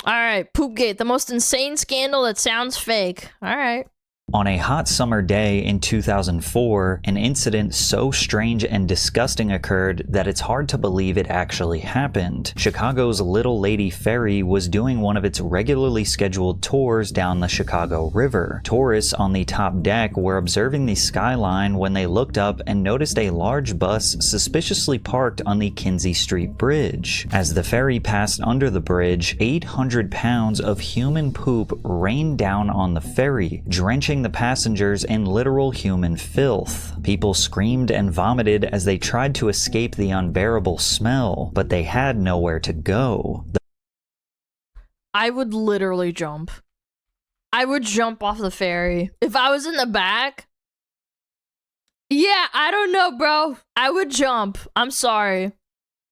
Alright, Poopgate, the most insane scandal that sounds fake. Alright. On a hot summer day in 2004, an incident so strange and disgusting occurred that it's hard to believe it actually happened. Chicago's Little Lady Ferry was doing one of its regularly scheduled tours down the Chicago River. Tourists on the top deck were observing the skyline when they looked up and noticed a large bus suspiciously parked on the Kinsey Street Bridge. As the ferry passed under the bridge, 800 pounds of human poop rained down on the ferry, drenching the passengers in literal human filth. People screamed and vomited as they tried to escape the unbearable smell, but they had nowhere to go. I would literally jump. I would jump off the ferry. If I was in the back, yeah, I don't know, bro. I would jump. I'm sorry.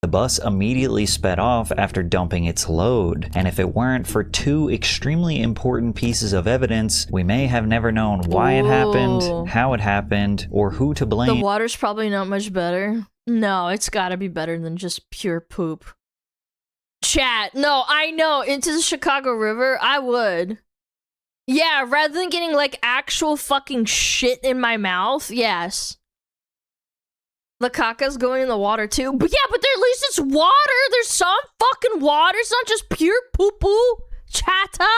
The bus immediately sped off after dumping its load, and if it weren't for two extremely important pieces of evidence, we may have never known why it happened, how it happened, or who to blame. The water's probably not much better. No, it's gotta be better than just pure poop. Chat, no, I know, into the Chicago River, I would. Yeah, rather than getting like actual fucking shit in my mouth, yes. The caca's going in the water too. But yeah, but at least it's water. There's some fucking water. It's not just pure poo-poo. Chatta.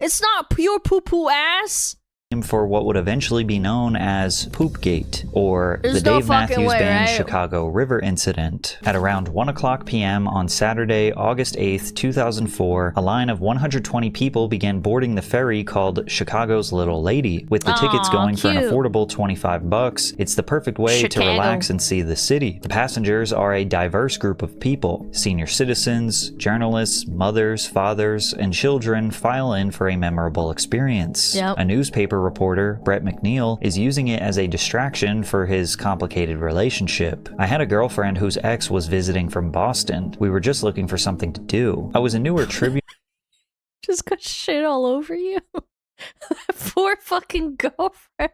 It's not pure poo-poo ass. For what would eventually be known as Poopgate, or There's the no Dave Matthews way, Band right? Chicago River Incident. At around 1:00 p.m. on Saturday, August 8th, 2004, a line of 120 people began boarding the ferry called Chicago's Little Lady. With the tickets going for an affordable $25, it's the perfect way to relax and see the city. The passengers are a diverse group of people. Senior citizens, journalists, mothers, fathers, and children file in for a memorable experience. Yep. A newspaper reporter, Brett McNeil, is using it as a distraction for his complicated relationship. I had a girlfriend whose ex was visiting from Boston. We were just looking for something to do. I was a newer tribute. Just got shit all over you. Poor fucking girlfriend.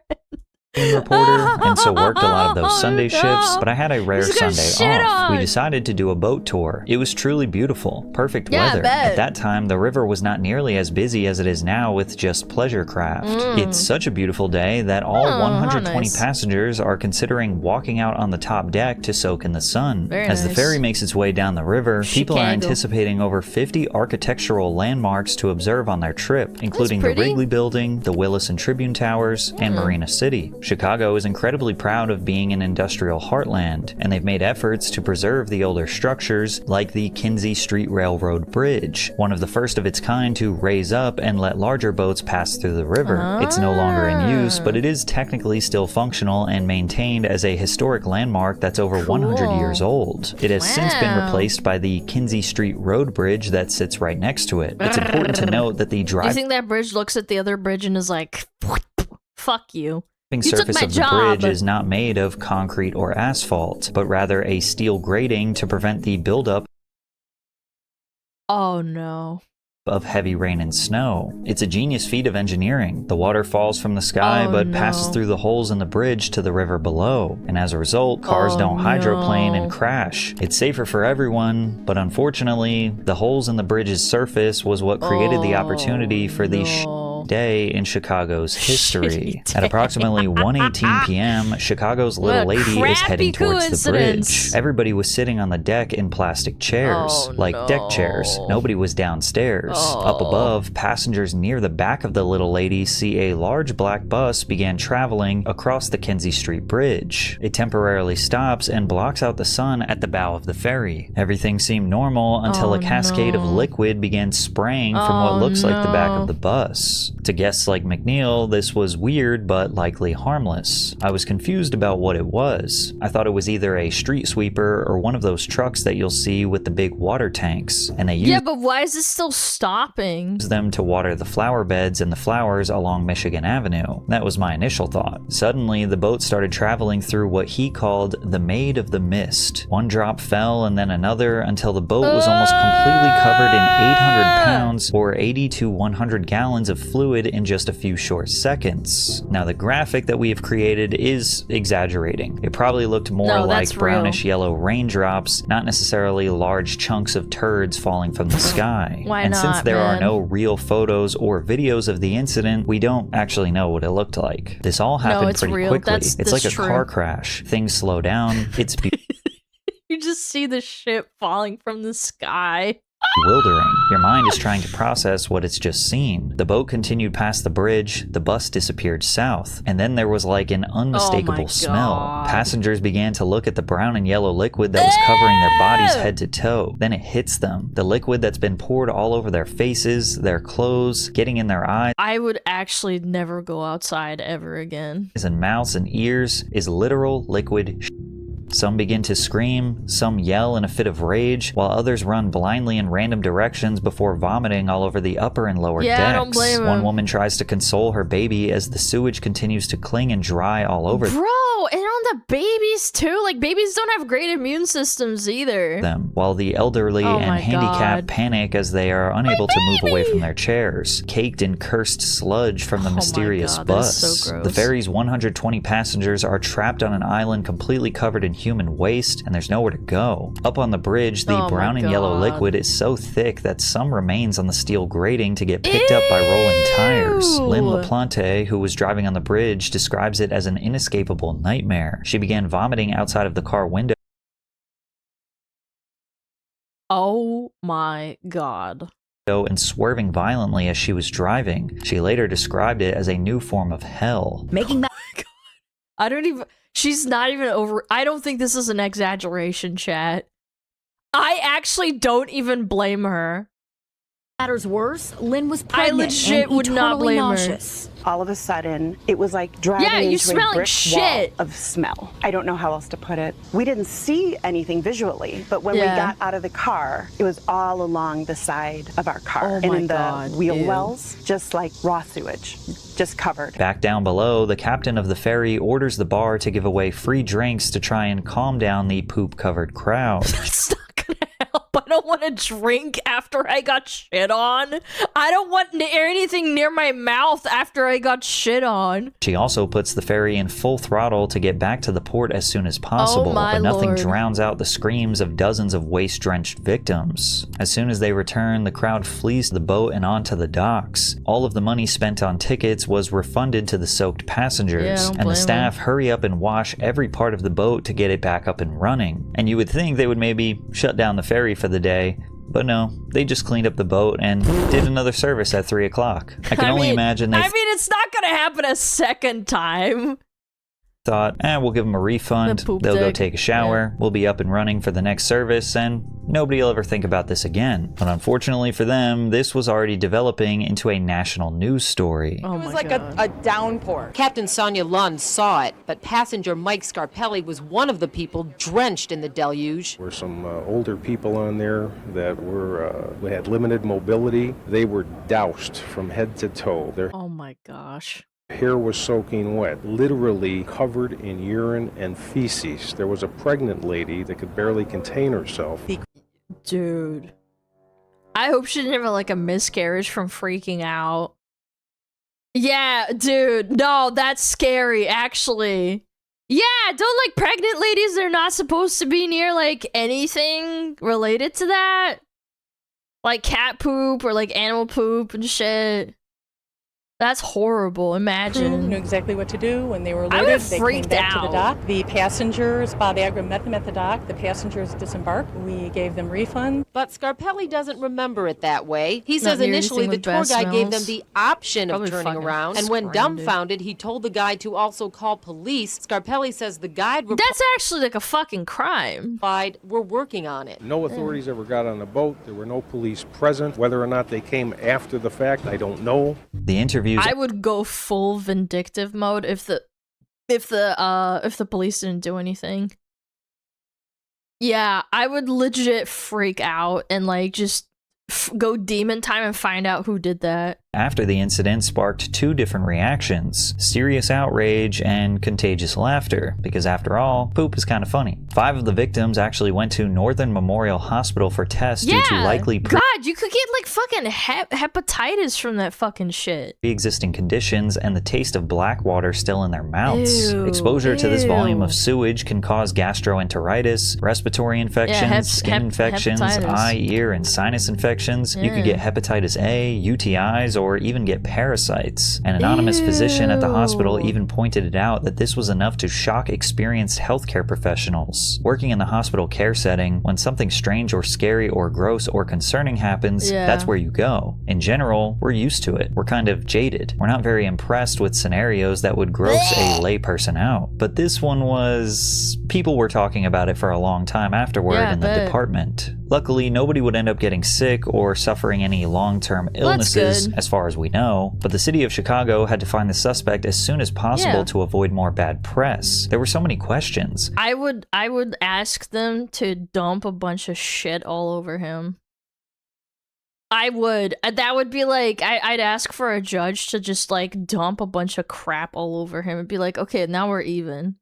Reporter, and so worked a lot of those Sunday shifts, but I had a rare Sunday off. We decided to do a boat tour. It was truly beautiful, perfect weather. At that time, the river was not nearly as busy as it is now with just pleasure craft. It's such a beautiful day that all 120 passengers are considering walking out on the top deck to soak in the sun. As the ferry makes its way down the river, people are anticipating over 50 architectural landmarks to observe on their trip, including the Wrigley Building, the Willis and Tribune Towers, and Marina City. Chicago is incredibly proud of being an industrial heartland, and they've made efforts to preserve the older structures like the Kinsey Street Railroad Bridge, one of the first of its kind to raise up and let larger boats pass through the river. It's no longer in use, but it is technically still functional and maintained as a historic landmark that's over 100 years old. It has since been replaced by the Kinsey Street Road Bridge that sits right next to it. It's important to note that the drive— Do you think that bridge looks at the other bridge and is like, fuck you? surface of the bridge is not made of concrete or asphalt, but rather a steel grating to prevent the buildup of heavy rain and snow. It's a genius feat of engineering. The water falls from the sky but passes through the holes in the bridge to the river below, and as a result, cars don't hydroplane and crash. It's safer for everyone, but unfortunately, the holes in the bridge's surface was what created the opportunity for the day in Chicago's history. At approximately 1:18 p.m., Chicago's Little Lady is heading towards the bridge. Everybody was sitting on the deck in plastic chairs, like deck chairs. Nobody was downstairs. Up above, passengers near the back of the Little Lady see a large black bus began traveling across the Kinsey Street Bridge. It temporarily stops and blocks out the sun at the bow of the ferry. Everything seemed normal until a cascade of liquid began spraying from what looks like the back of the bus. To guests like McNeil, this was weird but likely harmless. I was confused about what it was. I thought it was either a street sweeper or one of those trucks that you'll see with the big water tanks, and they use but why is it still stopping? Them to water the flower beds and the flowers along Michigan Avenue. That was my initial thought. Suddenly, the boat started traveling through what he called the Maid of the Mist. One drop fell and then another until the boat was almost completely covered in 800 pounds or 80 to 100 gallons of fluid fluid in just a few short seconds. Now the graphic that we have created is exaggerating. It probably looked more like brownish yellow raindrops, not necessarily large chunks of turds falling from the sky. Why and not, since there are man? no real photos or videos of the incident, we don't actually know what it looked like. This all happened pretty real. quickly. That's It's like a true. car crash. Things slow down. It's You just see the shit falling from the sky. bewildering. Your mind is trying to process what it's just seen. The boat continued past the bridge, the bus disappeared south, and then there was like an unmistakable smell. Passengers began to look at the brown and yellow liquid that was covering their bodies head to toe. Then it hits them. The liquid that's been poured all over their faces, their clothes, getting in their eyes. I would actually never go outside ever again. And mouths and ears is literal liquid. Some begin to scream, some yell in a fit of rage, while others run blindly in random directions before vomiting all over the upper and lower decks. I don't blame him. One woman tries to console her baby as the sewage continues to cling and dry all over Bro, and on the babies too? Like, babies don't have great immune systems either. them, while the elderly Oh and my handicapped God. panic as they are unable to move away from their chairs, caked in cursed sludge from the Oh my mysterious God, that is bus. so gross. The ferry's 120 passengers are trapped on an island completely covered in human waste, and there's nowhere to go. Up on the bridge, the Oh my brown and yellow God. liquid is so thick that some remains on the steel grating to get picked up by rolling tires. Lynn Ew. LaPlante, who was driving on the bridge, describes it as an inescapable nightmare. She began vomiting outside of the car window. Oh my God. And swerving violently as she was driving. She later described it as a new form of hell. Making that I don't even. She's not even over. I don't think this is an exaggeration, chat. I actually don't even blame her. matters worse, Lynn was I pregnant legit and would not eternally blame her. nauseous. All of a sudden, it was like driving Yeah, you into smell a like brick shit. wall of smell. I don't know how else to put it. We didn't see anything visually, but when we Yeah. got out of the car, it was all along the side of our car. Oh and my in the God, wheel ew. wells, just like raw sewage, just covered. Back down below, the captain of the ferry orders the bar to give away free drinks to try and calm down the poop-covered crowd. That's not gonna help. I don't want to drink after I got shit on. I don't want anything near my mouth after I got shit on. She also puts the ferry in full throttle to get back to the port as soon as possible, Oh my but nothing Lord. drowns out the screams of dozens of waste-drenched victims. As soon as they return, the crowd flees the boat and onto the docks. All of the money spent on tickets was refunded to the soaked passengers, Yeah, I don't and the blame staff hurry up and wash every part of the boat to get it back up and running. And you would think they would maybe shut down the ferry for the day, but no, they just cleaned up the boat and did another service at 3 o'clock. I can only imagine they it's not gonna happen a second time. thought, we'll give them a refund, The poop they'll go deck. take a shower, we'll be up and running for the next service, and nobody will ever think about this again. But unfortunately for them, this was already developing into a national news story. Oh It my was like God. a downpour. Captain Sonia Lund saw it, but passenger Mike Scarpelli was one of the people drenched in the deluge. There were some older people on there that had limited mobility. They were doused from head to toe. Their Oh my gosh. hair was soaking wet, literally covered in urine and feces. There was a pregnant lady that could barely contain herself. Dude. I hope she didn't have like a miscarriage from freaking out. Yeah, dude. No, that's scary, actually. Yeah, don't like pregnant ladies, they're not supposed to be near like anything related to that. Like cat poop or like animal poop and shit. That's horrible. Crew knew Imagine. exactly what to do when they were I loaded. would've They came freaked back to the out. dock. The passengers, Bob Agram met them at the dock. The passengers disembarked. We gave them refund. But Scarpelli doesn't remember it that way. He Not says near initially anything the with tour bad guide gave them smells. the option Probably of turning fucking around, and when screamed. dumbfounded, he told the guide to also call police. Scarpelli says the guide That's actually like a fucking crime. replied, "We're working on it." No authorities ever got on the boat. There were no police present. Whether or not they came after the fact, I don't know. The interviews I would go full vindictive mode if the police didn't do anything. Yeah, I would legit freak out and like just go demon time and find out who did that. After the incident sparked two different reactions: serious outrage and contagious laughter, because after all, poop is kind of funny. 5 of the victims actually went to Northern Memorial Hospital for tests due to likely God, you could get like fucking hepatitis from that fucking shit. Pre-existing conditions and the taste of black water still in their mouths. Ew, Exposure to this volume ew. of sewage can cause gastroenteritis, respiratory infections, skin infections, hepatitis. eye, ear, and sinus infections. You could get hepatitis A, UTIs, or even get parasites. An anonymous physician at the hospital even pointed it out that this was enough to shock experienced healthcare professionals. Working in the hospital care setting, when something strange or scary or gross or concerning happens, that's where you go. In general, we're used to it. We're kind of jaded. We're not very impressed with scenarios that would gross a layperson out. But this one was... people were talking about it for a long time afterward in the department. Luckily, nobody would end up getting sick or suffering any long-term illnesses, as far as we know, but the city of Chicago had to find the suspect as soon as possible to avoid more bad press. There were so many questions. I would ask them to dump a bunch of shit all over him. I would. That would be like, I'd ask for a judge to just like dump a bunch of crap all over him and be like, okay, now we're even.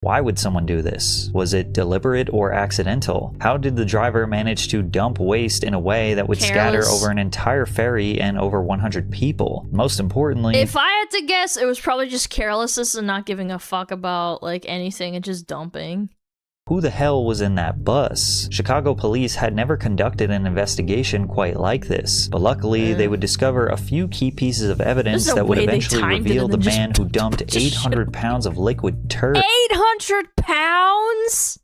Why would someone do this? Was it deliberate or accidental? How did the driver manage to dump waste in a way that would scatter over an entire ferry and over 100 people? Most importantly, if I had to guess, it was probably just carelessness and not giving a fuck about like anything and just dumping. who the hell was in that bus? Chicago police had never conducted an investigation quite like this, but luckily they would discover a few key pieces of evidence that would eventually reveal the man who dumped 800 pounds of liquid turd. 800 pounds?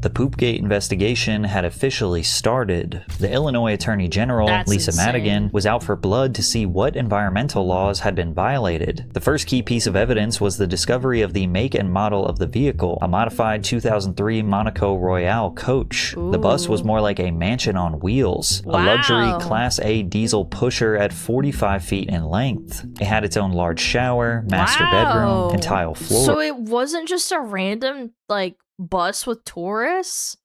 The Poopgate investigation had officially started. The Illinois Attorney General, Lisa Madigan, was out for blood to see what environmental laws had been violated. The first key piece of evidence was the discovery of the make and model of the vehicle, a modified 2003 Monaco Royale coach. The bus was more like a mansion on wheels, a luxury Class A diesel pusher at 45 feet in length. It had its own large shower, master bedroom, and tile floor. So it wasn't just a random, like, bus with tourists?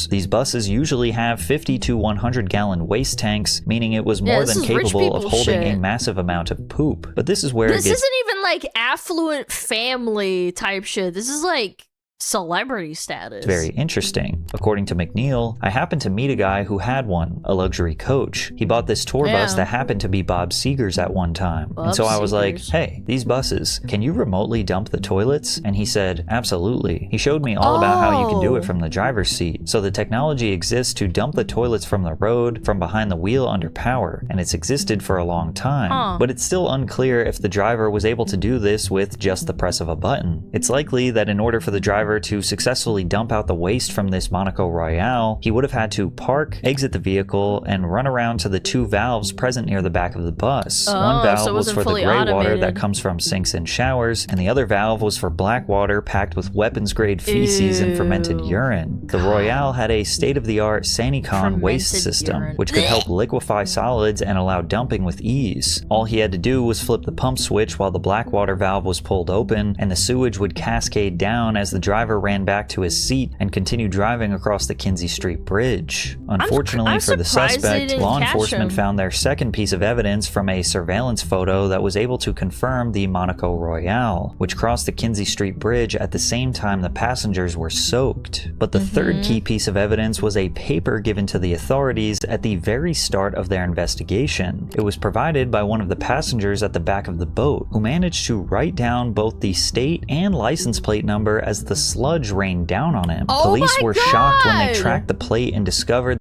These buses usually have 50 to 100 gallon waste tanks, meaning it was more than capable of holding a massive amount of poop. But this is where this isn't even like affluent family type shit. This is like celebrity status. Very interesting. According to McNeil, I happened to meet a guy who had one, a luxury coach. He bought this tour bus that happened to be Bob Seger's at one time. And so I was like, hey, these buses, can you remotely dump the toilets? And he said, absolutely. He showed me all about how you can do it from the driver's seat. So the technology exists to dump the toilets from the road, from behind the wheel under power, and it's existed for a long time. But it's still unclear if the driver was able to do this with just the press of a button. It's likely that in order for the driver to successfully dump out the waste from this Monaco Royale, he would have had to park, exit the vehicle, and run around to the two valves present near the back of the bus. One valve was for the gray water that comes from sinks and showers, and the other valve was for black water packed with weapons-grade feces and fermented urine. The Royale had a state-of-the-art Sanicon waste system, which could help liquefy solids and allow dumping with ease. All he had to do was flip the pump switch while the black water valve was pulled open, and the sewage would cascade down as the driver ran back to his seat and continued driving across the Kinsey Street Bridge. Unfortunately for the suspect, law enforcement found their second piece of evidence from a surveillance photo that was able to confirm the Monaco Royale, which crossed the Kinsey Street Bridge at the same time the passengers were soaked. But the third key piece of evidence was a paper given to the authorities at the very start of their investigation. It was provided by one of the passengers at the back of the boat, who managed to write down both the state and license plate number as the sludge rained down on him. Police were shocked when they tracked the plate and discovered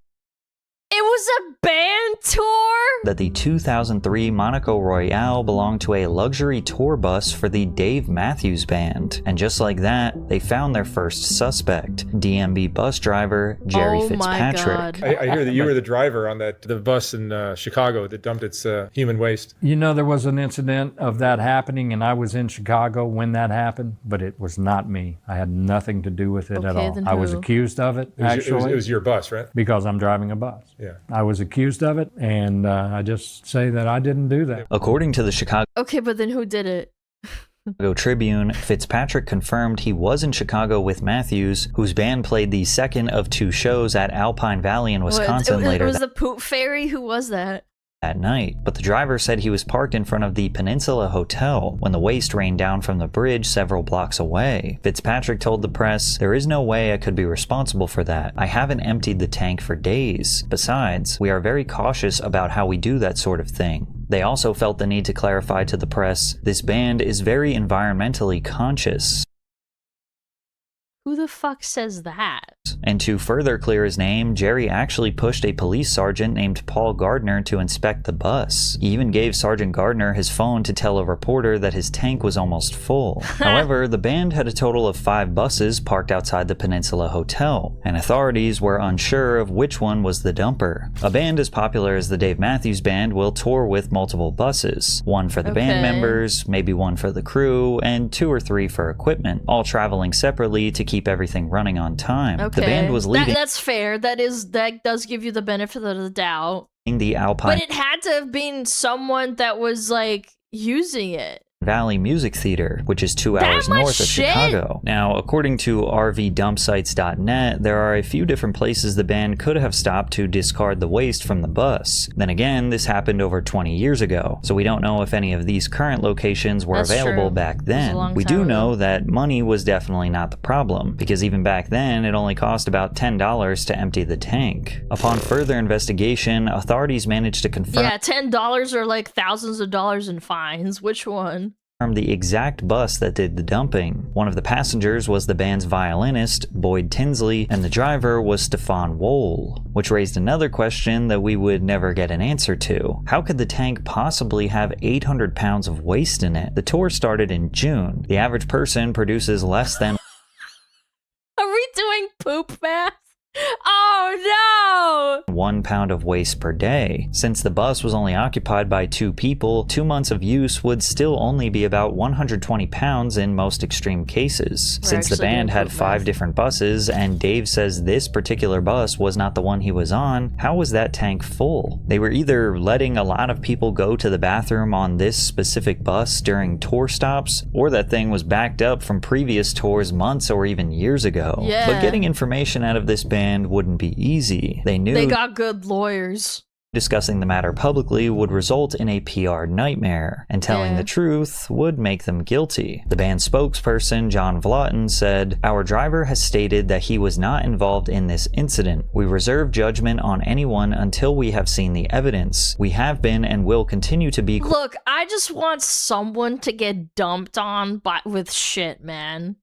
it was a band tour? That the 2003 Monaco Royale belonged to a luxury tour bus for the Dave Matthews Band. And just like that, they found their first suspect, DMB bus driver Jerry Fitzpatrick. I hear that you were the driver on the bus in Chicago that dumped its human waste. You know, there was an incident of that happening, and I was in Chicago when that happened, but it was not me. I had nothing to do with it at all. I was accused of it, actually. It was your bus, right? Because I'm driving a bus. Yeah. I was accused of it, and I just say that I didn't do that. According to the Chicago but then who did it? Tribune, Fitzpatrick confirmed he was in Chicago with Matthews, whose band played the second of two shows at Alpine Valley in Wisconsin later. It was the Poop Fairy? Who was that? at night, but the driver said he was parked in front of the Peninsula Hotel when the waste rained down from the bridge several blocks away. Fitzpatrick told the press, "There is no way I could be responsible for that. I haven't emptied the tank for days. Besides, we are very cautious about how we do that sort of thing." They also felt the need to clarify to the press, "This band is very environmentally conscious." Who the fuck says that? And to further clear his name, Jerry actually pushed a police sergeant named Paul Gardner to inspect the bus. He even gave Sergeant Gardner his phone to tell a reporter that his tank was almost full. However, the band had a total of 5 buses parked outside the Peninsula Hotel, and authorities were unsure of which one was the dumper. A band as popular as the Dave Matthews Band will tour with multiple buses. One for the band members, maybe one for the crew, and 2 or 3 for equipment, all traveling separately to keep everything running on time. The band was leading. That's fair. That does give you the benefit of the doubt. The Alpine. But it had to have been someone that was like using it. Valley Music Theater, which is 2 hours north of Chicago. Now, according to rvdumpsites.net, there are a few different places the band could have stopped to discard the waste from the bus. Then again, this happened over 20 years ago, so we don't know if any of these current locations were available back then. We do know that money was definitely not the problem, because even back then, it only cost about $10 to empty the tank. Upon further investigation, authorities managed to confirm— Yeah, $10 or like thousands of dollars in fines. Which one? The exact bus that did the dumping. One of the passengers was the band's violinist, Boyd Tinsley, and the driver was Stefan Wohl, which raised another question that we would never get an answer to. How could the tank possibly have 800 pounds of waste in it? The tour started in June. The average person produces less than— Are we doing poop math? Oh no! 1 pound of waste per day. Since the bus was only occupied by 2 people, 2 months of use would still only be about 120 pounds in most extreme cases. Since the band had 5 different buses, and Dave says this particular bus was not the one he was on, how was that tank full? They were either letting a lot of people go to the bathroom on this specific bus during tour stops, or that thing was backed up from previous tours months or even years ago. Yeah. But getting information out of this band wouldn't be easy. They knew they got good lawyers. Discussing the matter publicly would result in a PR nightmare, and telling the truth would make them guilty. The band spokesperson, John Vlotten, said, "Our driver has stated that he was not involved in this incident. We reserve judgment on anyone until we have seen the evidence. We have been and will continue to be—" Look, I just want someone to get dumped on with shit, man.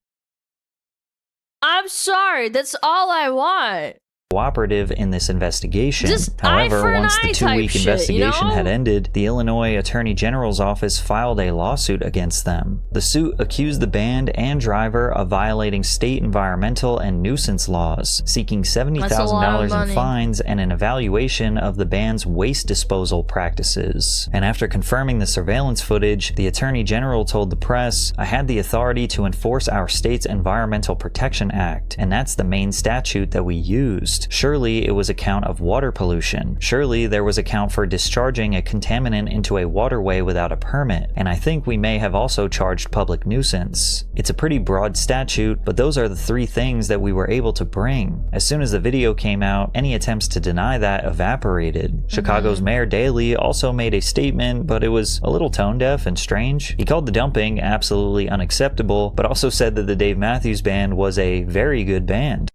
I'm sorry, that's all I want. Cooperative in this investigation. However, once the 2-week investigation had ended, the Illinois Attorney General's office filed a lawsuit against them. The suit accused the band and driver of violating state environmental and nuisance laws, seeking $70,000 in fines and an evaluation of the band's waste disposal practices. And after confirming the surveillance footage, the Attorney General told the press, "I had the authority to enforce our state's Environmental Protection Act, and that's the main statute that we used. Surely it was a count of water pollution. Surely there was a count for discharging a contaminant into a waterway without a permit. And I think we may have also charged public nuisance. It's a pretty broad statute, but those are the 3 things that we were able to bring." As soon as the video came out, any attempts to deny that evaporated. Chicago's Mayor Daley also made a statement, but it was a little tone deaf and strange. He called the dumping absolutely unacceptable, but also said that the Dave Matthews Band was a very good band.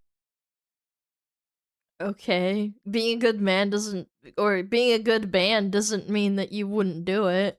Okay, being a good man doesn't, or being a good band doesn't mean that you wouldn't do it.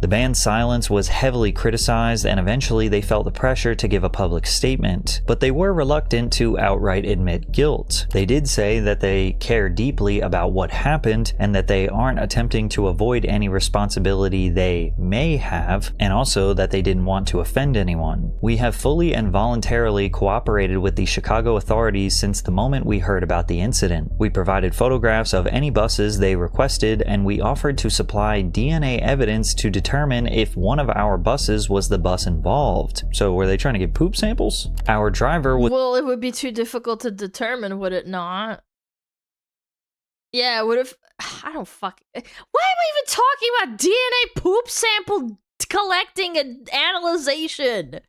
The band's silence was heavily criticized, and eventually they felt the pressure to give a public statement, but they were reluctant to outright admit guilt. They did say that they care deeply about what happened, and that they aren't attempting to avoid any responsibility they may have, and also that they didn't want to offend anyone. "We have fully and voluntarily cooperated with the Chicago authorities since the moment we heard about the incident. We provided photographs of any buses they requested, and we offered to supply DNA evidence to determine if one of our buses was the bus involved." So were they trying to get poop samples? Our driver was— Well, it would be too difficult to determine, would it not? Yeah, what if— I don't fucking— Why am I even talking about DNA poop sample collecting and analyzation?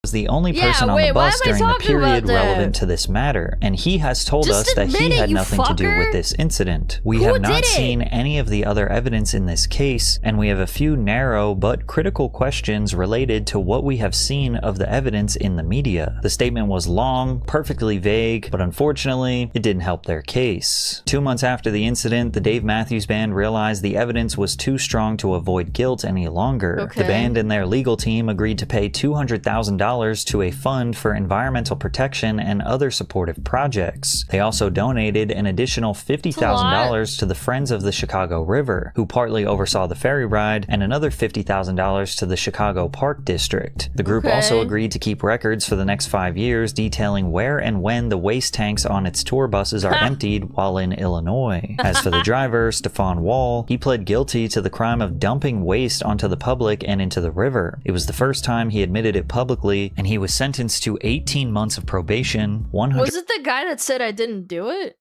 was the only person on the bus during the period relevant to this matter, and he has told us that he had nothing to do with this incident. We have not seen any of the other evidence in this case, and we have a few narrow but critical questions related to what we have seen of the evidence in the media. The statement was long, perfectly vague, but unfortunately, it didn't help their case. 2 months after the incident, the Dave Matthews Band realized the evidence was too strong to avoid guilt any longer. The band and their legal team agreed to pay $200,000 to a fund for environmental protection and other supportive projects. They also donated an additional $50,000 to the Friends of the Chicago River, who partly oversaw the ferry ride, and another $50,000 to the Chicago Park District. The group also agreed to keep records for the next 5 years detailing where and when the waste tanks on its tour buses are emptied while in Illinois. As for the driver, Stefan Wall, he pled guilty to the crime of dumping waste onto the public and into the river. It was the first time he admitted it publicly, and he was sentenced to 18 months of probation. Was it the guy that said I didn't do it?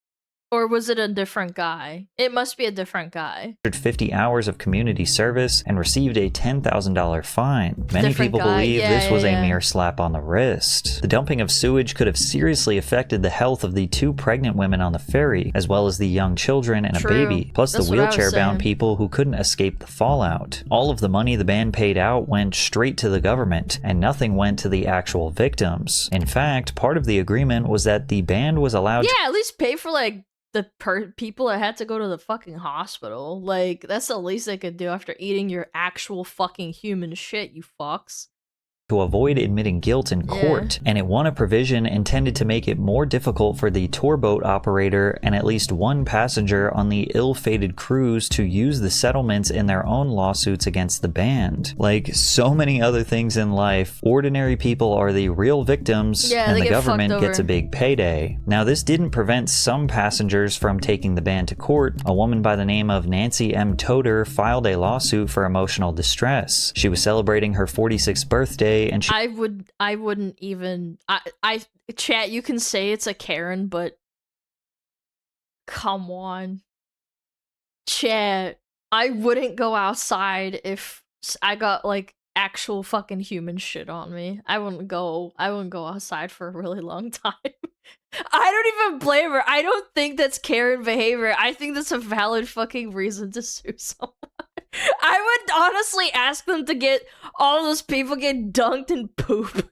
Or was it a different guy? It must be a different guy. 150 hours of community service and received a $10,000 fine. Many people believe this was a mere slap on the wrist. The dumping of sewage could have seriously affected the health of the 2 pregnant women on the ferry, as well as the young children and a baby, plus the wheelchair-bound people who couldn't escape the fallout. All of the money the band paid out went straight to the government, and nothing went to the actual victims. In fact, part of the agreement was that the band was allowed to at least pay for like the people that had to go to the fucking hospital. Like, that's the least they could do after eating your actual fucking human shit, you fucks. To avoid admitting guilt in court, and it won a provision intended to make it more difficult for the tour boat operator and at least one passenger on the ill-fated cruise to use the settlements in their own lawsuits against the band. Like so many other things in life, ordinary people are the real victims, and the government gets a big payday. Now, this didn't prevent some passengers from taking the band to court. A woman by the name of Nancy M. Toder filed a lawsuit for emotional distress. She was celebrating her 46th birthday, and I wouldn't even chat, you can say it's a Karen, but come on, chat, I wouldn't go outside if I got like actual fucking human shit on me. I wouldn't go outside for a really long time. I don't even blame her. I don't think that's Karen behavior. I think that's a valid fucking reason to sue someone. I would honestly ask them to get all those people get dunked in poop.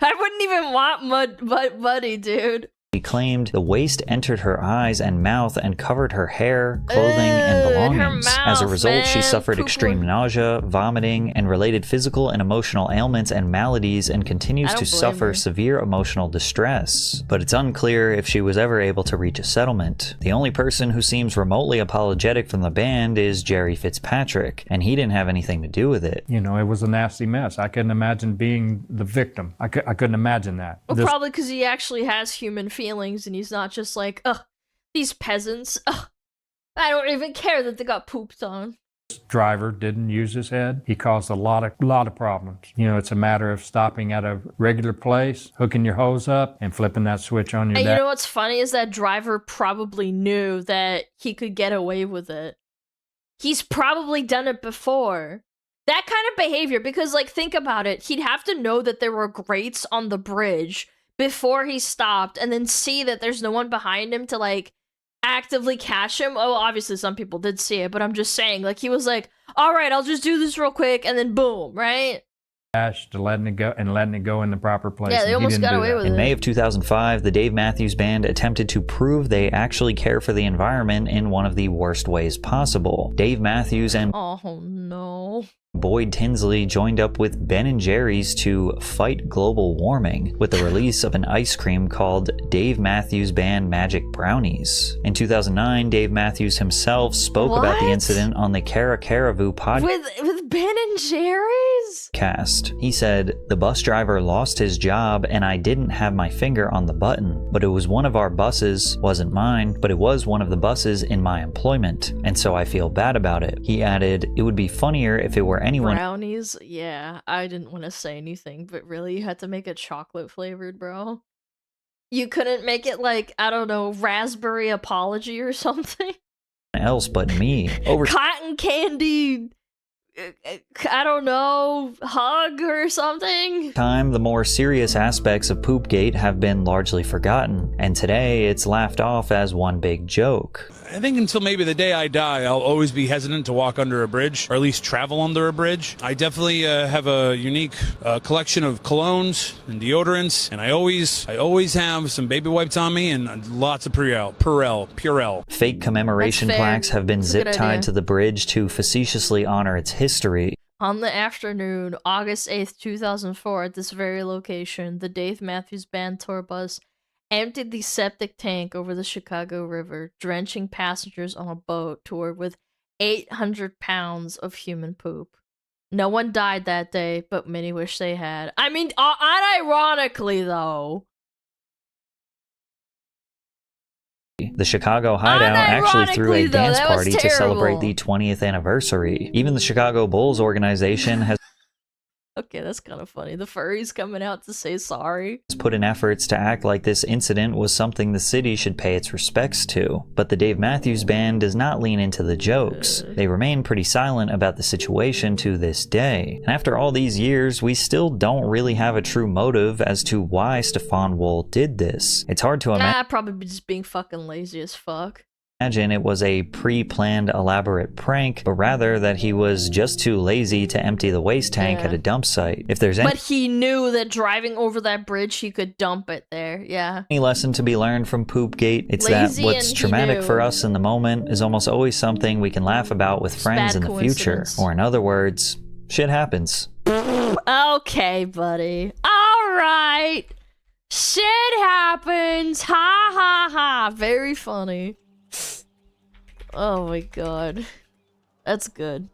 I wouldn't even want muddy, dude. She claimed the waste entered her eyes and mouth and covered her hair, clothing, and belongings. As a result, she suffered extreme nausea, vomiting, and related physical and emotional ailments and maladies, and continues to suffer severe emotional distress. But it's unclear if she was ever able to reach a settlement. The only person who seems remotely apologetic from the band is Jerry Fitzpatrick, and he didn't have anything to do with it. You know, it was a nasty mess. I couldn't imagine being the victim. I couldn't imagine that. Well, probably because he actually has human feelings and he's not just like, ugh, these peasants, ugh, I don't even care that they got pooped on. This driver didn't use his head. He caused a lot of problems. You know, it's a matter of stopping at a regular place, hooking your hose up, and flipping that switch on your And you know what's funny is that driver probably knew that he could get away with it. He's probably done it before. That kind of behavior, because like, think about it, he'd have to know that there were grates on the bridge before he stopped, and then see that there's no one behind him to like actively catch him. Oh, obviously some people did see it, but I'm just saying, like, he was like, all right, I'll just do this real quick, and then boom, right? To letting it go in the proper place. Yeah, they almost got away with it. In May of 2005, the Dave Matthews Band attempted to prove they actually care for the environment in one of the worst ways possible. Dave Matthews and oh no, Boyd Tinsley joined up with Ben & Jerry's to fight global warming with the release of an ice cream called Dave Matthews Band Magic Brownies. In 2009, Dave Matthews himself spoke about the incident on the Cara Caravu podcast. With Ben & Jerry's? He said, "The bus driver lost his job and I didn't have my finger on the button, but it was one of our buses, wasn't mine, but it was one of the buses in my employment, and so I feel bad about it." He added, "It would be funnier if it were anyone." Brownies? Yeah, I didn't want to say anything, but really, you had to make it chocolate flavored, bro? You couldn't make it like, I don't know, raspberry apology or something? Else but me. Over cotton candy I don't know, hug or something? The more serious aspects of Poopgate have been largely forgotten, and today it's laughed off as one big joke. I think until maybe the day I die, I'll always be hesitant to walk under a bridge, or at least travel under a bridge. I definitely have a unique collection of colognes and deodorants, and I always have some baby wipes on me and lots of Purell. Fake commemoration plaques have been zip-tied to the bridge to facetiously honor its history. On the afternoon, August 8th, 2004, at this very location, the Dave Matthews Band tour bus emptied the septic tank over the Chicago River, drenching passengers on a boat toured with 800 pounds of human poop. No one died that day, but many wish they had. I mean, unironically, though. The Chicago Hideout actually threw a dance party to celebrate the 20th anniversary. Even the Chicago Bulls organization has Okay, that's kind of funny. The furries coming out to say sorry. Put in efforts to act like this incident was something the city should pay its respects to. But the Dave Matthews Band does not lean into the jokes. They remain pretty silent about the situation to this day. And after all these years, we still don't really have a true motive as to why Stefan Wohl did this. It's hard to imagine. Probably just being fucking lazy as fuck. Imagine it was a pre-planned elaborate prank, but rather that he was just too lazy to empty the waste tank at a dump site. If there's But he knew that driving over that bridge, he could dump it there, any lesson to be learned from Poopgate, it's that what's traumatic for us in the moment is almost always something we can laugh about with friends in the future. Or in other words, shit happens. Okay, buddy. Alright. Shit happens. Ha ha ha. Very funny. Oh my god. That's good.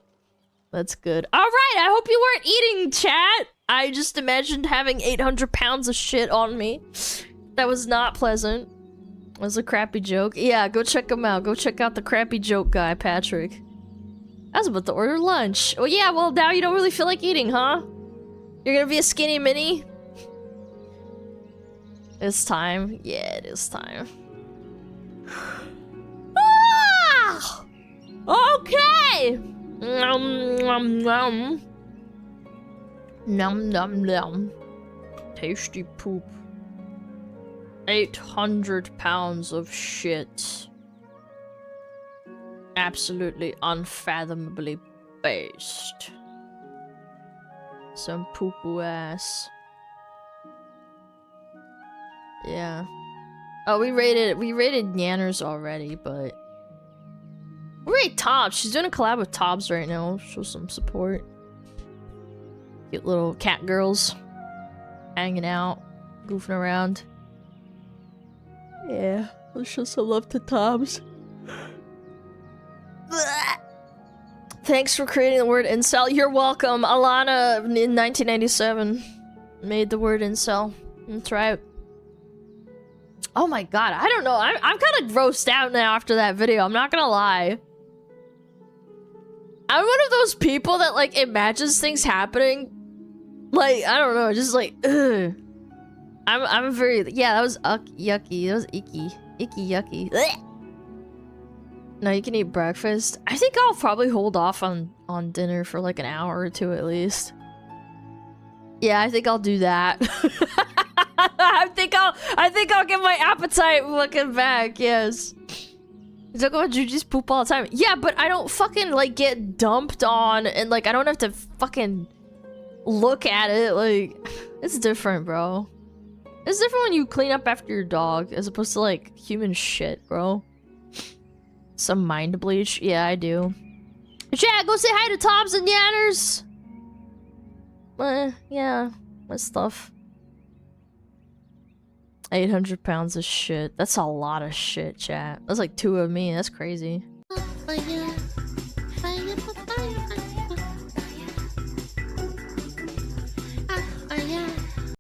That's good. Alright, I hope you weren't eating, chat! I just imagined having 800 pounds of shit on me. That was not pleasant. That was a crappy joke. Yeah, go check him out. Go check out the crappy joke guy, Patrick. I was about to order lunch. Oh yeah, well now you don't really feel like eating, huh? You're gonna be a skinny mini? It's time. Yeah, it is time. Okay! Nom nom nom. Nom nom nom. Tasty poop. 800 pounds of shit. Absolutely unfathomably based. Some poo-poo ass. Yeah. Oh, we rated Yanners already, but we rate Tobbs. She's doing a collab with Tobbs right now. Show some support. Cute little cat girls hanging out, goofing around. Yeah, let's show some love to Tobbs. Thanks for creating the word incel. You're welcome. Alana in 1997 made the word incel. That's right. Oh my god, I don't know. I'm kind of grossed out now after that video. I'm not gonna lie. I'm one of those people that like imagines things happening. Like, I don't know, just like, ugh. I'm very, yeah, that was yucky. That was icky. Icky yucky. Blech. No, you can eat breakfast. I think I'll probably hold off on dinner for like an hour or two at least. Yeah, I think I'll do that. I think I'll get my appetite looking back, yes. You talk about Juji's poop all the time. Yeah, but I don't fucking like get dumped on and like I don't have to fucking look at it. Like, it's different, bro. It's different when you clean up after your dog as opposed to like human shit, bro. Some mind bleach. Yeah, I do. Chat, go say hi to Toms and Yanners. Yeah, my stuff. 800 pounds of shit. That's a lot of shit, chat. That's like 2 of me. That's crazy.